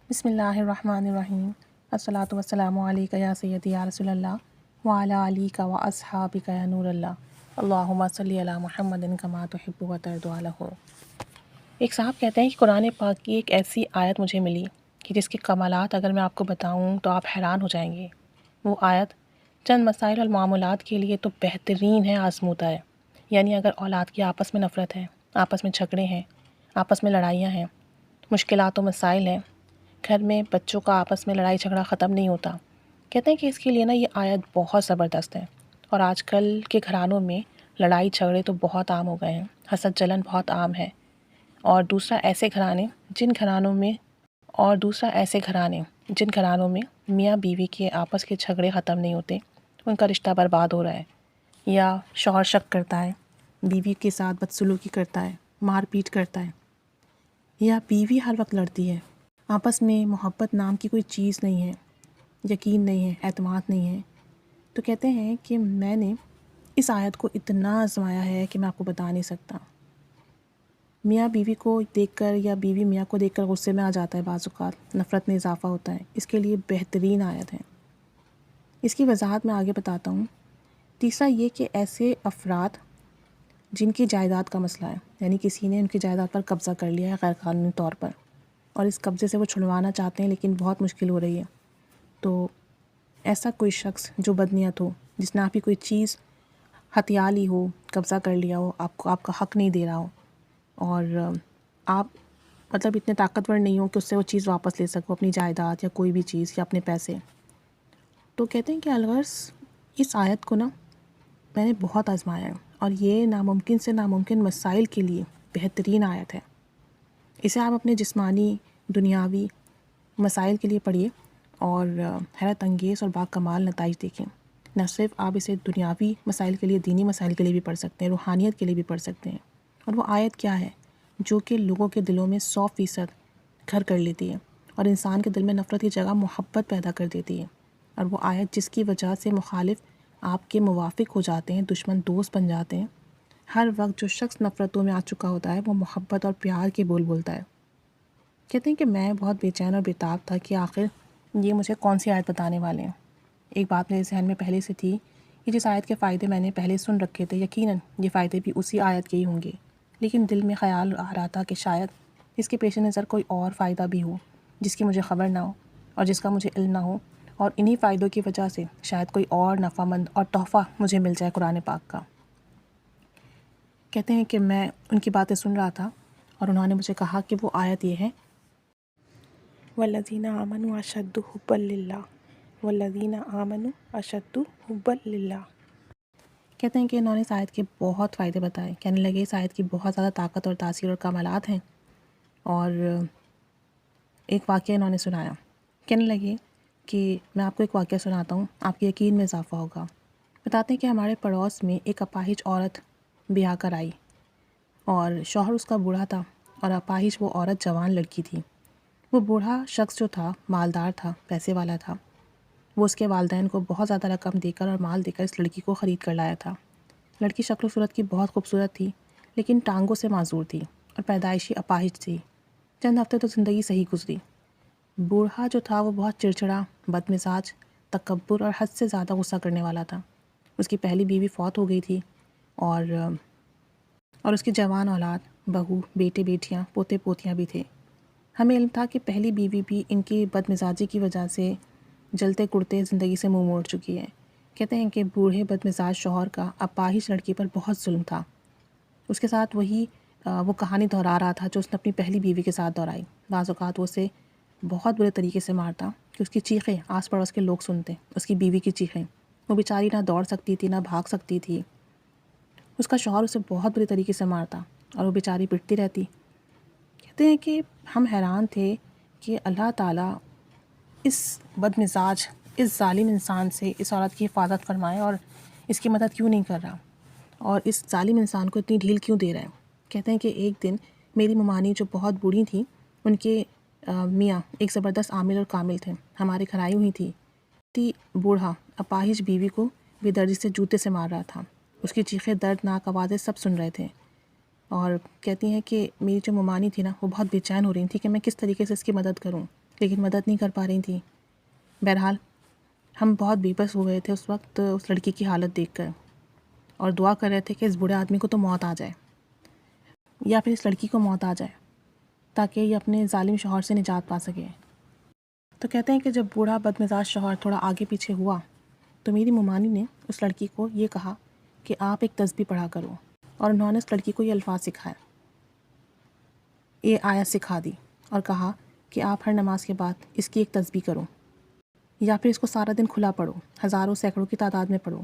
بسم اللہ الرحمن الرحیم الصلاۃ والسلام علیک یا سیدی یا رسول اللہ وعلی علیک و اصحابک یا نور اللہ اللہم صلی علی محمد کما تحب و ترضی عنہ۔ ایک صاحب کہتے ہیں کہ قرآن پاک کی ایک ایسی آیت مجھے ملی کہ جس کے کمالات اگر میں آپ کو بتاؤں تو آپ حیران ہو جائیں گے۔ وہ آیت چند مسائل اور معاملات کے لیے تو بہترین ہے، آزمودہ ہے۔ یعنی اگر اولاد کی آپس میں نفرت ہے، آپس میں جھگڑے ہیں، آپس میں لڑائیاں ہیں، مشکلات و مسائل ہیں، گھر میں بچوں کا آپس میں لڑائی جھگڑا ختم نہیں ہوتا، کہتے ہیں کہ اس کے لیے یہ آیت بہت زبردست ہے۔ اور آج کل کے گھرانوں میں لڑائی جھگڑے تو بہت عام ہو گئے ہیں، حسد جلن بہت عام ہے۔ اور دوسرا ایسے گھرانے جن گھرانوں میں میاں بیوی کے آپس کے جھگڑے ختم نہیں ہوتے، ان کا رشتہ برباد ہو رہا ہے، یا شوہر شک کرتا ہے، بیوی کے ساتھ بدسلوکی کرتا ہے، مار پیٹ کرتا ہے، یا بیوی ہر وقت لڑتی ہے، آپس میں محبت نام کی کوئی چیز نہیں ہے، یقین نہیں ہے، اعتماد نہیں ہے، تو کہتے ہیں کہ میں نے اس آیت کو اتنا آزمایا ہے کہ میں آپ کو بتا نہیں سکتا۔ میاں بیوی کو دیکھ کر یا بیوی میاں کو دیکھ کر غصے میں آ جاتا ہے، بعض اوقات نفرت میں اضافہ ہوتا ہے۔ اس کے لیے بہترین آیت ہے، اس کی وضاحت میں آگے بتاتا ہوں۔ تیسرا یہ کہ ایسے افراد جن کی جائیداد کا مسئلہ ہے، یعنی کسی نے ان کی جائیداد پر قبضہ کر لیا ہے غیر قانونی طور پر، اور اس قبضے سے وہ چھڑوانا چاہتے ہیں لیکن بہت مشکل ہو رہی ہے، تو ایسا کوئی شخص جو بدنیت ہو، جس نے آپ کی کوئی چیز ہتھیا لی ہو، قبضہ کر لیا ہو، آپ کا حق نہیں دے رہا ہو، اور آپ اتنے طاقتور نہیں ہو کہ اس سے وہ چیز واپس لے سکو، اپنی جائیداد یا کوئی بھی چیز یا اپنے پیسے، تو کہتے ہیں کہ الغرض اس آیت کو میں نے بہت آزمایا ہے، اور یہ ناممکن سے ناممکن مسائل کے لیے بہترین آیت ہے۔ اسے آپ اپنے جسمانی دنیاوی مسائل کے لیے پڑھیے اور حیرت انگیز اور باکمال نتائج دیکھیں۔ نہ صرف آپ اسے دنیاوی مسائل کے لیے، دینی مسائل کے لیے بھی پڑھ سکتے ہیں، روحانیت کے لیے بھی پڑھ سکتے ہیں۔ اور وہ آیت کیا ہے؟ جو کہ لوگوں کے دلوں میں 100% گھر کر لیتی ہے، اور انسان کے دل میں نفرت کی جگہ محبت پیدا کر دیتی ہے۔ اور وہ آیت جس کی وجہ سے مخالف آپ کے موافق ہو جاتے ہیں، دشمن دوست بن جاتے ہیں۔ ہر وقت جو شخص نفرتوں میں آ چکا ہوتا ہے وہ محبت اور پیار کے بول بولتا ہے۔ کہتے ہیں کہ میں بہت بے چین اور بیتاب تھا کہ آخر یہ مجھے کون سی آیت بتانے والے ہیں۔ ایک بات میرے ذہن میں پہلے سے تھی کہ جس آیت کے فائدے میں نے پہلے سن رکھے تھے، یقیناً یہ فائدے بھی اسی آیت کے ہی ہوں گے، لیکن دل میں خیال آ رہا تھا کہ شاید اس کے پیش نظر کوئی اور فائدہ بھی ہو جس کی مجھے خبر نہ ہو اور جس کا مجھے علم نہ ہو، اور انہی فائدوں کی وجہ سے شاید کوئی اور نفع مند اور تحفہ مجھے مل جائے قرآن پاک کا۔ کہتے ہیں کہ میں ان کی باتیں سن رہا تھا اور انہوں نے مجھے کہا کہ وہ آیت یہ ہے، وَالَّذِينَ آمَنُوا أَشَدُّ حُبًّا لِلَّهِ وَالَّذِينَ آمَنُوا أَشَدُّ حُبًّا لِلَّهِ۔ کہتے ہیں کہ انہوں نے اس آیت کے بہت فائدے بتائے، کہنے لگے اس آیت کی بہت زیادہ طاقت اور تاثیر اور کمالات ہیں، اور ایک واقعہ انہوں نے سنایا۔ کہنے لگے کہ میں آپ کو ایک واقعہ سناتا ہوں، آپ کے یقین میں اضافہ ہوگا۔ بتاتے ہیں کہ ہمارے پڑوس میں ایک اپاہج عورت بیاہ کر آئی، اور شوہر اس کا بوڑھا تھا اور اپاہج وہ عورت جوان لڑکی تھی۔ وہ بوڑھا شخص جو تھا مالدار تھا، پیسے والا تھا، وہ اس کے والدین کو بہت زیادہ رقم دے کر اور مال دے کر اس لڑکی کو خرید کر لایا تھا۔ لڑکی شکل و صورت کی بہت خوبصورت تھی، لیکن ٹانگوں سے معذور تھی اور پیدائشی اپاہج تھی۔ چند ہفتے تو زندگی صحیح گزری۔ بوڑھا جو تھا وہ بہت چڑچڑا، بد مزاج، تکبر اور حد سے زیادہ غصہ کرنے والا تھا۔ اس کی پہلی بیوی فوت ہو گئی تھی، اور اس کی جوان اولاد، بہو، بیٹے بیٹیاں، پوتے پوتیاں بھی تھے۔ ہمیں علم تھا کہ پہلی بیوی بھی ان کی بد مزاجی کی وجہ سے جلتے کڑتے زندگی سے منہ موڑ چکی ہے۔ کہتے ہیں کہ بوڑھے بد مزاج شوہر کا اپاہج لڑکی پر بہت ظلم تھا۔ اس کے ساتھ وہ کہانی دہرا رہا تھا جو اس نے اپنی پہلی بیوی کے ساتھ دہرائی۔ بعض اوقات وہ اسے بہت برے طریقے سے مارتا کہ اس کی چیخیں آس پڑوس کے لوگ سنتے، اس کی بیوی کی چیخیں۔ وہ بیچاری نہ دوڑ سکتی تھی، نہ بھاگ سکتی تھی۔ اس کا شوہر اسے بہت برے طریقے سے مارتا اور وہ بیچاری پٹتی رہتی۔ کہتے ہیں کہ ہم حیران تھے کہ اللہ تعالیٰ اس بد مزاج، اس ظالم انسان سے اس عورت کی حفاظت فرمائے اور اس کی مدد کیوں نہیں کر رہا، اور اس ظالم انسان کو اتنی ڈھیل کیوں دے رہا ہے۔ کہتے ہیں کہ ایک دن میری ممانی جو بہت بوڑھی تھیں، ان کے میاں ایک زبردست عامل اور کامل تھے، ہمارے گھر آئی ہوئی تھی۔ بوڑھا اپاہج بیوی کو بے دردی سے جوتے سے مار رہا تھا، اس کی چیخیں، دردناک آوازیں سب سن رہے تھے، اور کہتی ہیں کہ میری جو ممانی تھی وہ بہت بے چین ہو رہی تھی کہ میں کس طریقے سے اس کی مدد کروں، لیکن مدد نہیں کر پا رہی تھیں۔ بہرحال ہم بہت بے بس ہو گئے تھے اس وقت اس لڑکی کی حالت دیکھ کر، اور دعا کر رہے تھے کہ اس بوڑھے آدمی کو تو موت آ جائے یا پھر اس لڑکی کو موت آ جائے تاکہ یہ اپنے ظالم شوہر سے نجات پا سکے۔ تو کہتے ہیں کہ جب بوڑھا بدمزاج شوہر تھوڑا آگے پیچھے ہوا تو میری ممانی نے اس لڑکی کو یہ کہا کہ آپ ایک تسبیح پڑھا کرو، اور انہوں نے اس لڑکی کو یہ الفاظ سکھائے، یہ آیت سکھا دی اور کہا کہ آپ ہر نماز کے بعد اس کی ایک تسبیح کرو، یا پھر اس کو سارا دن کھلا پڑھو، ہزاروں سینکڑوں کی تعداد میں پڑھو۔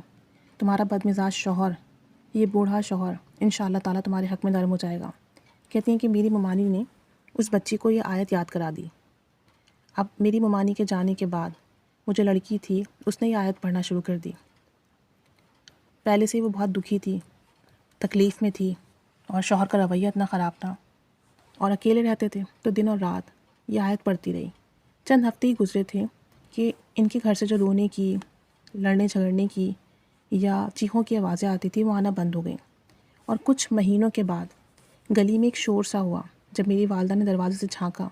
تمہارا بدمزاج شوہر، یہ بوڑھا شوہر، انشاءاللہ تعالیٰ تمہارے حق میں نرم ہو جائے گا۔ کہتی ہیں کہ میری ممانی نے اس بچی کو یہ آیت یاد کرا دی۔ اب میری ممانی کے جانے کے بعد وہ جو لڑکی تھی اس نے یہ آیت پڑھنا شروع کر دی۔ پہلے سے وہ بہت دکھی تھی، تکلیف میں تھی، اور شوہر کا رویہ اتنا خراب تھا، اور اکیلے رہتے تھے تو دن اور رات یہ آیت پڑھتی رہی۔ چند ہفتے ہی گزرے تھے کہ ان کے گھر سے جو رونے کی، لڑنے جھگڑنے کی یا چیخوں کی آوازیں آتی تھی وہ آنا بند ہو گئیں۔ اور کچھ مہینوں کے بعد گلی میں ایک شور سا ہوا۔ جب میری والدہ نے دروازے سے جھانکا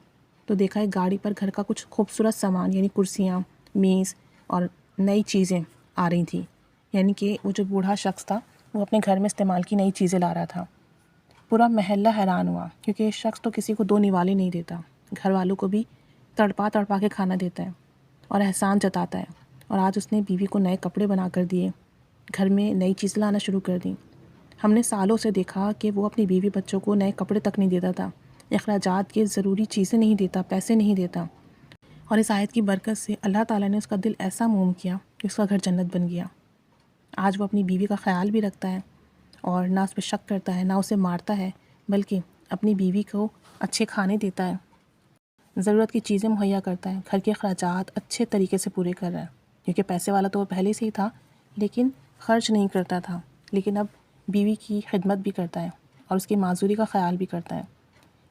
تو دیکھا ایک گاڑی پر گھر کا کچھ خوبصورت سامان، یعنی کرسیاں، میز اور نئی چیزیں آ رہی تھیں، یعنی کہ وہ جو بوڑھا شخص تھا وہ اپنے گھر میں استعمال کی نئی چیزیں لا رہا تھا۔ پورا محلہ حیران ہوا، کیونکہ یہ شخص تو کسی کو دو نوالے نہیں دیتا، گھر والوں کو بھی تڑپا تڑپا کے کھانا دیتا ہے اور احسان جتاتا ہے، اور آج اس نے بیوی کو نئے کپڑے بنا کر دیے، گھر میں نئی چیزیں لانا شروع کر دیں۔ ہم نے سالوں سے دیکھا کہ وہ اپنی بیوی بچوں کو نئے کپڑے تک نہیں دیتا تھا، اخراجات کے ضروری چیزیں نہیں دیتا، پیسے نہیں دیتا، اور اس آیت کی برکت سے اللہ تعالیٰ نے اس کا دل ایسا موم کیا کہ اس کا گھر جنت بن گیا۔ آج وہ اپنی بیوی کا خیال بھی رکھتا ہے اور نہ اس پہ شک کرتا ہے، نہ اسے مارتا ہے، بلکہ اپنی بیوی کو اچھے کھانے دیتا ہے، ضرورت کی چیزیں مہیا کرتا ہے، گھر کے اخراجات اچھے طریقے سے پورے کر رہا ہے، کیونکہ پیسے والا تو وہ پہلے سے ہی تھا لیکن خرچ نہیں کرتا تھا، لیکن اب بیوی کی خدمت بھی کرتا ہے اور اس کی معذوری کا خیال بھی کرتا ہے۔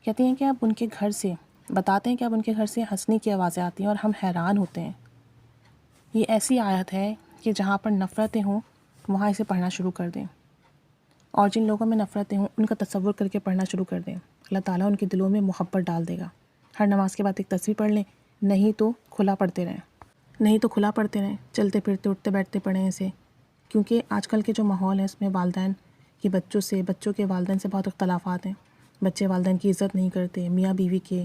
کہتے ہیں کہ اب ان کے گھر سے، بتاتے ہیں کہ اب ان کے گھر سے ہنسنے کی آوازیں آتی ہیں اور ہم حیران ہوتے ہیں۔ یہ ایسی آیت ہے کہ جہاں پر نفرتیں ہوں وہاں اسے پڑھنا شروع کر دیں، اور جن لوگوں میں نفرتیں ہوں ان کا تصور کر کے پڑھنا شروع کر دیں، اللہ تعالیٰ ان کے دلوں میں محبت ڈال دے گا۔ ہر نماز کے بعد ایک تسبیح پڑھ لیں، نہیں تو کھلا پڑھتے رہیں، چلتے پھرتے اٹھتے بیٹھتے پڑھیں اسے، کیونکہ آج کل کے جو ماحول ہے اس میں والدین کے بچوں سے، بچوں کے والدین سے بہت اختلافات ہیں، بچے والدین کی عزت نہیں کرتے، میاں بیوی کے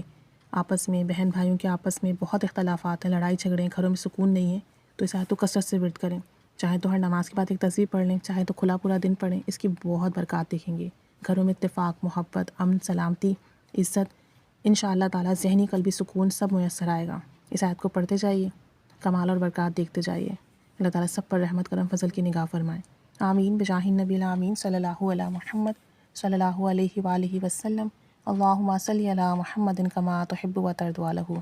آپس میں، بہن بھائیوں کے آپس میں بہت اختلافات ہیں، لڑائی جھگڑے ہیں، گھروں میں سکون نہیں ہے۔ تو اس آیت کو کثرت سے ورد کریں، چاہے تو ہر نماز کے بعد ایک تسبیح پڑھ لیں، چاہے تو کھلا پورا دن پڑھیں، اس کی بہت برکات دیکھیں گے، گھروں میں اتفاق، محبت، امن، سلامتی، عزت، انشاءاللہ تعالیٰ ذہنی قلبی سکون سب میسر آئے گا۔ اس آیت کو پڑھتے جائیے، کمال اور برکات دیکھتے جائیے، اللہ تعالیٰ سب پر رحمت کرم فضل کی نگاہ فرمائے۔ آمین بجاہ النبی الامین صلی اللہ علیہ محمد صلی اللہ علیہ وآلہ وسلم۔ اللہم صلی علی محمد کما تحب و ترضی عنہ۔